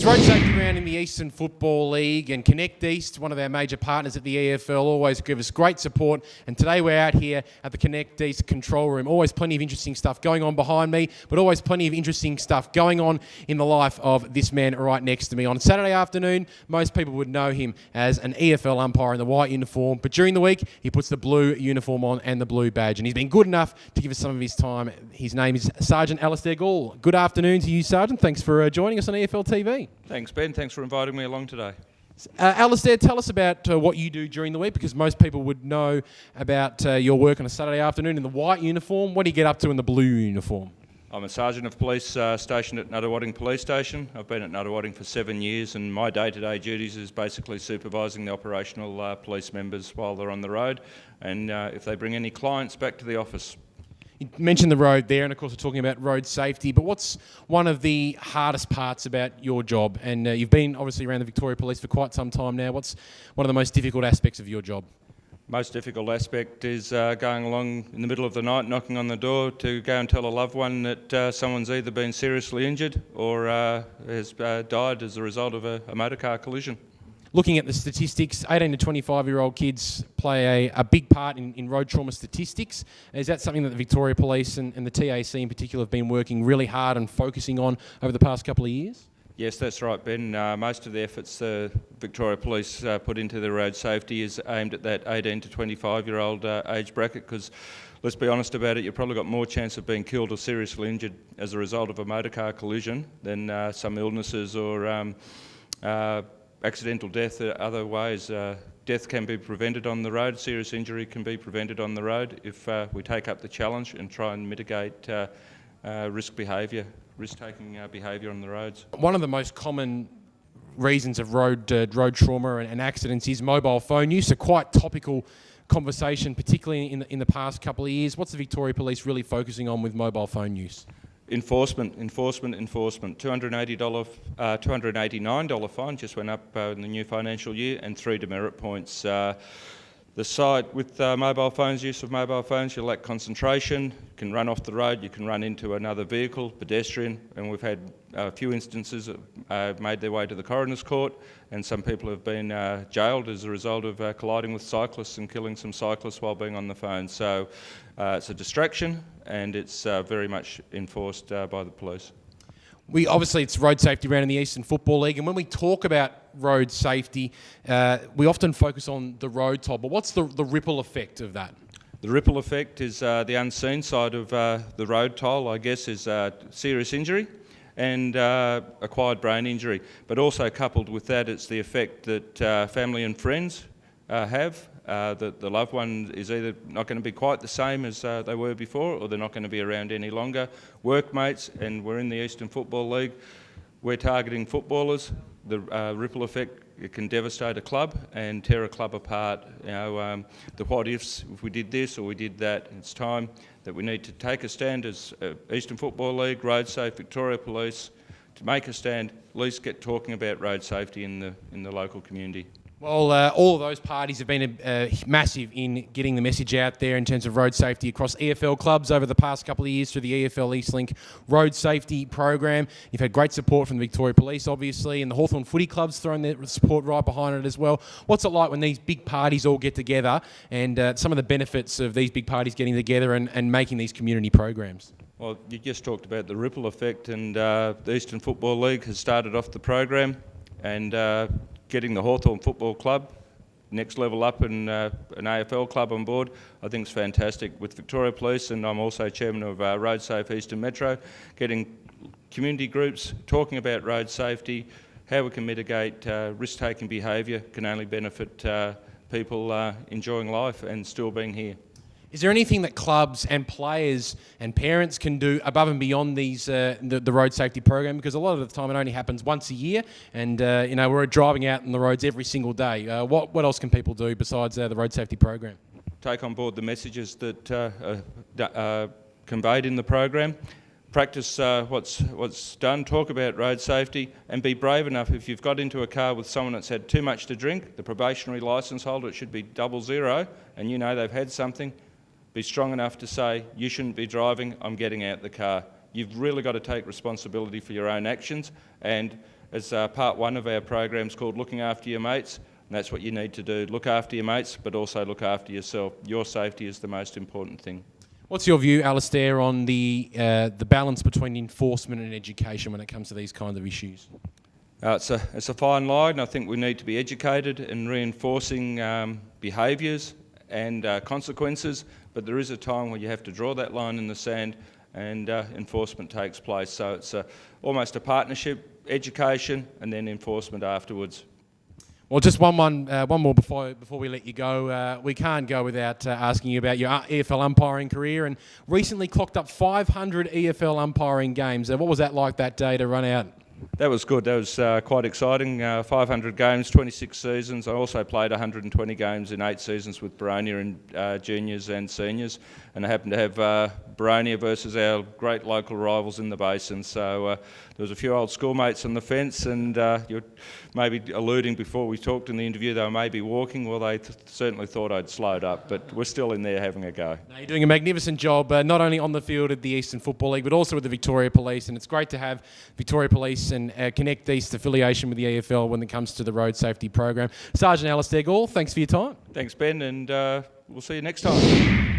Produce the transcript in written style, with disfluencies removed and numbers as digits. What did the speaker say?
It's road safety round in the Eastern Football League, and Connect East, one of our major partners at the EFL, always give us great support. And today we're out here at the Connect East control room. Always plenty of interesting stuff going on behind me, but always plenty of interesting stuff going on in the life of this man right next to me. On Saturday afternoon, most people would know him as an EFL umpire in the white uniform, but during the week he puts the blue uniform on and the blue badge, and he's been good enough to give us some of his time. His name is Sergeant Alasdair Gall. Good afternoon to you, Sergeant. Thanks for joining us on EFL TV. Thanks, Ben. Thanks for inviting me along today. Alasdair, tell us about what you do during the week, because most people would know about your work on a Saturday afternoon in the white uniform. What do you get up to in the blue uniform? I'm a Sergeant of Police stationed at Nuttawading Police Station. I've been at Nuttawading for 7 years, and my day-to-day duties is basically supervising the operational police members while they're on the road, and if they bring any clients back to the office. You mentioned the road there, and of course we're talking about road safety, but what's one of the hardest parts about your job? And you've been obviously around the Victoria Police for quite some time now. What's one of the most difficult aspects of your job? Most difficult aspect is going along in the middle of the night, knocking on the door to go and tell a loved one that someone's either been seriously injured or has died as a result of a motor car collision. Looking at the statistics, 18 to 25-year-old kids play a big part in road trauma statistics. Is that something that the Victoria Police and the TAC in particular have been working really hard and focusing on over the past couple of years? Yes, that's right, Ben. Most of the efforts the Victoria Police put into the road safety is aimed at that 18 to 25-year-old age bracket, because let's be honest about it, you've probably got more chance of being killed or seriously injured as a result of a motor car collision than some illnesses or accidental death. Other ways, death can be prevented on the road, serious injury can be prevented on the road if we take up the challenge and try and mitigate risk-taking behaviour on the roads. One of the most common reasons of road trauma and accidents is mobile phone use, a quite topical conversation, particularly in the past couple of years. What's the Victoria Police really focusing on with mobile phone use? Enforcement. $289 fine just went up in the new financial year, and 3 demerit points. The site with mobile phones, use of mobile phones, you lack concentration, you can run off the road, you can run into another vehicle, pedestrian, and we've had a few instances that made their way to the coroner's court, and some people have been jailed as a result of colliding with cyclists and killing some cyclists while being on the phone. So it's a distraction, and it's very much enforced by the police. Obviously it's road safety round in the Eastern Football League, and when we talk about road safety, we often focus on the road toll, but what's the ripple effect of that? The ripple effect is the unseen side of the road toll, I guess, is serious injury and acquired brain injury. But also coupled with that, it's the effect that family and friends have. That the loved one is either not going to be quite the same as they were before, or they're not going to be around any longer. Workmates, and we're in the Eastern Football League, we're targeting footballers. The ripple effect, it can devastate a club and tear a club apart. The what ifs, if we did this or we did that. It's time that we need to take a stand as Eastern Football League, Road Safe, Victoria Police, to make a stand, at least get talking about road safety in the local community. Well, all of those parties have been massive in getting the message out there in terms of road safety across EFL clubs over the past couple of years through the EFL Eastlink Roadsafety program. You've had great support from the Victoria Police, obviously, and the Hawthorn Footy Club's thrown their support right behind it as well. What's it like when these big parties all get together, and some of the benefits of these big parties getting together and making these community programs? Well, you just talked about the ripple effect, and the Eastern Football League has started off the program, and getting the Hawthorn Football Club next level up and an AFL club on board, I think is fantastic. With Victoria Police, and I'm also chairman of Road Safe Eastern Metro, getting community groups talking about road safety, how we can mitigate risk-taking behaviour can only benefit people enjoying life and still being here. Is there anything that clubs and players and parents can do above and beyond these the road safety program? Because a lot of the time it only happens once a year, and we're driving out on the roads every single day. What else can people do besides the road safety program? Take on board the messages that are conveyed in the program. Practice what's done, talk about road safety, and be brave enough. If you've got into a car with someone that's had too much to drink, the probationary licence holder, it should be 00, and you know they've had something, be strong enough to say, you shouldn't be driving, I'm getting out the car. you've really got to take responsibility for your own actions. And as part one of our program's called Looking After Your Mates, and that's what you need to do. Look after your mates, but also look after yourself. Your safety is the most important thing. What's your view, Alasdair, on the balance between enforcement and education when it comes to these kinds of issues? It's a fine line. I think we need to be educated in reinforcing behaviours and consequences, but there is a time where you have to draw that line in the sand and enforcement takes place. So it's almost a partnership, education and then enforcement afterwards. Well, just one more before we let you go. We can't go without asking you about your EFL umpiring career, and recently clocked up 500 EFL umpiring games. What was that like that day to run out? That was good. That was quite exciting. 500 games, 26 seasons. I also played 120 games in 8 seasons with Baronia in juniors and seniors, and I happened to have Baronia versus our great local rivals in the basin. So there was a few old schoolmates on the fence, and you're maybe alluding before we talked in the interview they were maybe walking. Well, they certainly thought I'd slowed up, but we're still in there having a go. No, you're doing a magnificent job, not only on the field at the Eastern Football League, but also with the Victoria Police, and it's great to have Victoria Police and Connect East affiliation with the EFL when it comes to the road safety program. Sergeant Alasdair Gall, thanks for your time. Thanks, Ben, and we'll see you next time.